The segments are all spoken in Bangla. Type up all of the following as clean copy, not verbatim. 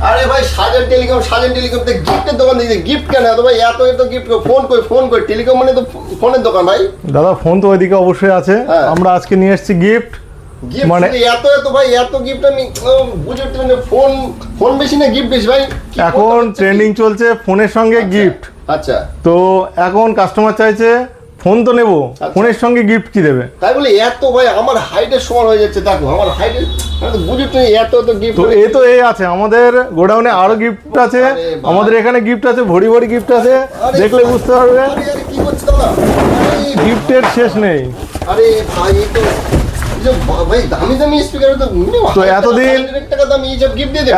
আরে ভাই সাজেন টেলিকম তো গিফটের দোকান দিয়েছে, গিফট কেন এত ভাই? এত গিফট ফোন কই টেলিকম মানে তো ফোনের দোকান ভাই। দাদা ফোন তো ওইদিকে অবশ্যই আছে, আমরা আজকে নিয়ে এসেছি গিফট। মানে এত ভাই এত গিফট আমি বুঝে উঠতে পারি না। ফোন বেশি না গিফট বেশি ভাই? এখন ট্রেন্ডিং চলছে ফোনের সঙ্গে গিফট। আচ্ছা তো এখন কাস্টমার চাইছে ফোন তো নেবো, ফোনের সঙ্গে গিফট কি দেবে? তাই বলে এত ভাই আমার হাইটের সমান হয়ে যাচ্ছে, দেখো আমার হাইটের বুঝে উঠতে এত গিফট। তো এই তো এই আছে আমাদের গোডাউনে, আরো গিফট আছে আমাদের এখানে, গিফট আছে ভরি ভরি গিফট আছে, দেখলে বুঝতে পারবে। কি করছে দাদা? গিফটের শেষ নেই। আরে ভাই এই তো ভাই দামি দামি স্পিকার তো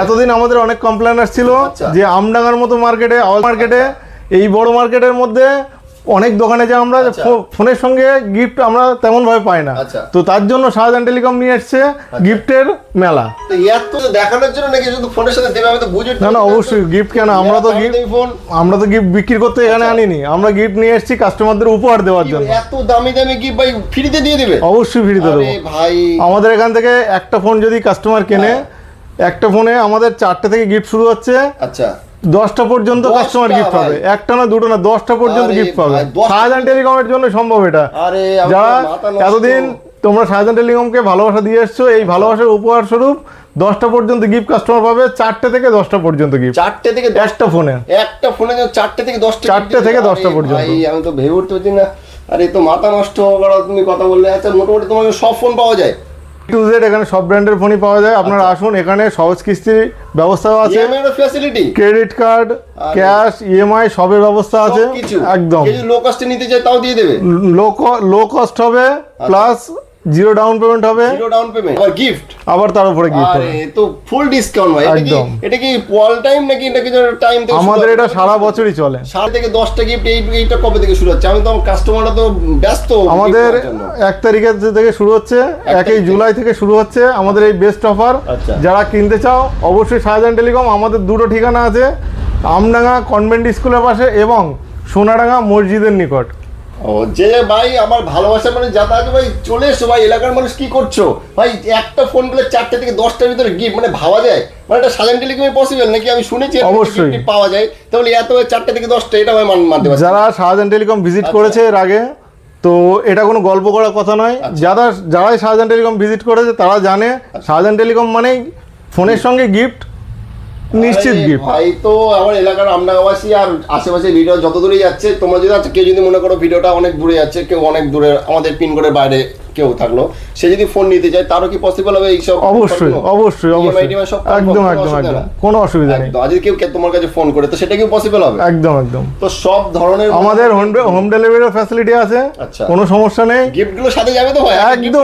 এতদিন আমাদের অনেক কমপ্লেন আসছিল যে আমডাঙ্গার মতো মার্কেটে এই বড় মার্কেটের মধ্যে অনেক দোকানে যে আমরা ফোনের সঙ্গে গিফট আমরা তেমন ভাবে পাই না। তো তার জন্য শাহজাহান টেলিকম নিয়ে এসছে গিফটের মেলা। দেখানোর জন্য নাকি শুধু ফোনের সাথে দেবে? আমি তো বুঝি না অবশ্যই গিফট কেন, আমরা তো গিফট বিক্রি করতে এখানে আনিনি, আমরা গিফট নিয়ে এসেছি কাস্টমারদের উপহার দেওয়ার জন্য। এত দামি গিফট ভাই ফ্রিতে দিয়ে দেবে? অবশ্যই ফ্রিতে দেবো ভাই। আমাদের এখান থেকে একটা ফোন যদি কাস্টমার কেনে, একটা ফোনে আমাদের 4টে থেকে গিফট শুরু হচ্ছে। আচ্ছা 10টা পর্যন্ত কাস্টমার গিফট পাবে, একটা না দুটো না 10টা পর্যন্ত গিফট পাবে। শাহজাহান টেলিকমের জন্য সম্ভব এটা। যারা এতদিন তোমরা শাহজাহান টেলিকমকে ভালোবাসা দিয়ে এসছো, এই ভালোবাসার উপহার স্বরূপ 10টা পর্যন্ত গিফট কাস্টমার পাবে, 4টে থেকে 10টা পর্যন্ত গিফট। 4টে থেকে একটা ফোনে 4টে থেকে 10টা পর্যন্ত। আমি তো ভেবে উঠতে পারছি না। আরে তো মাথা নষ্ট করা তুমি কথা বললে। আচ্ছা মোটামুটি তোমার সব ফোন পাওয়া যায়? টু জেড এখানে সব ব্র্যান্ডের ফোনই পাওয়া যায়। আপনারা আসুন, এখানে সহজ কিস্তির ব্যবস্থাও আছে, ক্রেডিট কার্ড, ক্যাশ, ইএমআই সবের ব্যবস্থা আছে একদম। লো কস্টে নিতে চাই তাও দিয়ে দেবে? লো কস্ট হবে, প্লাস জিরো ডাউন পেমেন্ট হবে, আর গিফট আবার তার উপরে গিফট হবে। তো ফুল ডিসকাউন্ট ভাই। একদম। এটা কি অল টাইম নাকি এটা কি টাইম? আমাদের এটা সারা বছরই চলে। 7 থেকে 10টা গিফট। এইটা কবে থেকে শুরু হচ্ছে? আমি তো কাস্টমাররা তো ব্যস্ত। আমাদের 1 তারিখ থেকে শুরু হচ্ছে, 1 জুলাই থেকে শুরু হচ্ছে আমাদের এই বেস্ট অফার। যারা কিনতে চাও অবশ্যই শাহজাহান টেলিকম। আমাদের দুটো ঠিকানা আছে, আমডাঙ্গা কনভেন্ট স্কুলের পাশে এবং সোনাডাঙ্গা মসজিদের নিকট। ও যে ভাই আমার ভালোবাসা মানে যাতায়াত ভাই চলে এসো ভাই। এলাকার মানুষ কি করছো ভাই? একটা ফোন পেলে 4টে থেকে 10টার ভিতরে গিফট মানে ভাবা যায়? মানে এটা শাহজাহান টেলিকমে পসিবল নাকি? আমি শুনেছি অবশ্যই পাওয়া যায়। তাহলে এত 4টে থেকে 10টা এটা ভাই মানতে পারছি। যারা শাহজাহান টেলিকম ভিজিট করেছে এর আগে, তো এটা কোনো গল্প করার কথা নয়। যারাই শাহজাহান টেলিকম ভিজিট করেছে তারা জানে শাহজাহান টেলিকম মানেই ফোনের সঙ্গে গিফট, নিশ্চিত গিফট। ভাই তো আমার এলাকার আমডাঙ্গাবাসী আর আশেপাশে ভিডিও যত দূরে যাচ্ছে, তোমরা যদি কেউ যদি মনে করো ভিডিওটা অনেক দূরে যাচ্ছে, কেউ অনেক দূরে আমাদের পিনকোডের বাইরে কেউ থাকলো, সে যদি ফোন নিতে চায় তারও কি পসিবল হবে? এইসব অবশ্যই একদম কোনো অসুবিধা নেই। আজকে কেউ তোমার কাছে ফোন করে তো সেটা কি পসিবল হবে? একদম তো সব ধরনের আমাদের হোম ডেলিভারি ফ্যাসিলিটি আছে, কোনো সমস্যা নেই। গিফট গুলো সাথে যাবে তো ভাই? একদম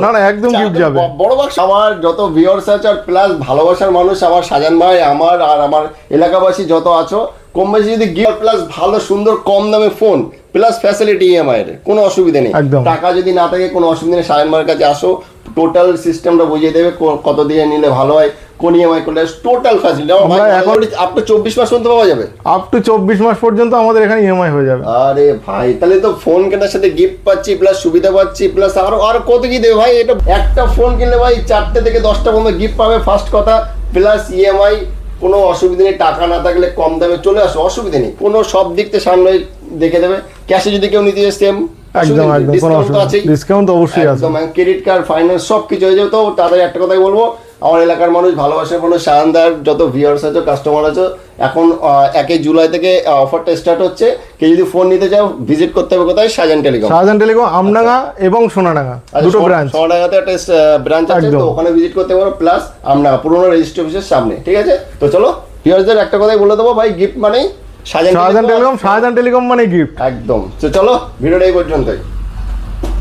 না একদম গিফট যাবে। বড় বাক্স। আমার যত ভিউয়ার্স আছে আর প্লাস ভালোবাসার মানুষ, আমার সাজান ভাই, আমার আর আমার এলাকাবাসী যত আছো, কম বেশি যদি গিফট প্লাস ভালো সুন্দর কম দামে ফোন প্লাস ফ্যাসিলিটি ইএমআই এর কোনো অসুবিধা নেই। টাকা যদি না থাকে কোনো অসুবিধা নেই, সাজান ভাইয়ের কাছে আসো, টোটাল সিস্টেমটা বুঝিয়ে দেবে কত দিয়ে নিলে ভালো হয়, কোন ইএমআই করলে টোটাল ফ্যাসিলিটি। এখন আপ টু 24 মাস পর্যন্ত পাওয়া যাবে। আপ টু 24 মাস পর্যন্ত আমাদের এখানে ইএমআই হয়ে যাবে। আরে ভাই তাহলে তো ফোন কেনার সাথে গিফট পাচ্ছি, প্লাস সুবিধা পাচ্ছি, প্লাস আর কত কি দেবে ভাই? এটা একটা ফোন কিনলে ভাই 4টে থেকে 10টা পর্যন্ত গিফট পাবে ফার্স্ট কথা, প্লাস ইএমআই। কোনো অসুবিধা নেই, টাকা না থাকলে কম দামে চলে আসো, অসুবিধা নেই কোনো। সব দিক থেকে সামনে দেখে দেবে। ক্যাশে যদি কেউ নিতে যায় সেম একদম ডিসকাউন্ট তো অবশ্যই আছে। ক্রেডিট কার্ড, ফাইন্যান্স সব কিছু হয়ে যাবে। তো তাদের একটা কথাই বলবো, আমার এলাকার মানুষ, ভালোবাসার মানুষ, শানদার যত ভিউয়ার্স আছে, কাস্টমার আছে, এখন 1 জুলাই থেকে অফারটা স্টার্ট হচ্ছে। কেউ যদি ফোন নিতে চাও ভিজিট করতে হবে কোথায়? শাহজাহান টেলিকম আমডাঙ্গা এবং সোনাডাঙ্গা দুটো ব্রাঞ্চ। সোনাডাঙ্গাতে একটা ব্রাঞ্চ আছে, তো ওখানে ভিজিট করতে পারো, প্লাস আমডাঙ্গা পুরোনো রেজিস্ট্রি অফিসের সামনে। ঠিক আছে, তো চলো ভিউয়ার্সদের একটা কথাই বলে দেবো ভাই, গিফট মানেই শাহজাহান টেলিকম মানে গিফট একদম। তো চলো ভিডিওটা এই পর্যন্তই।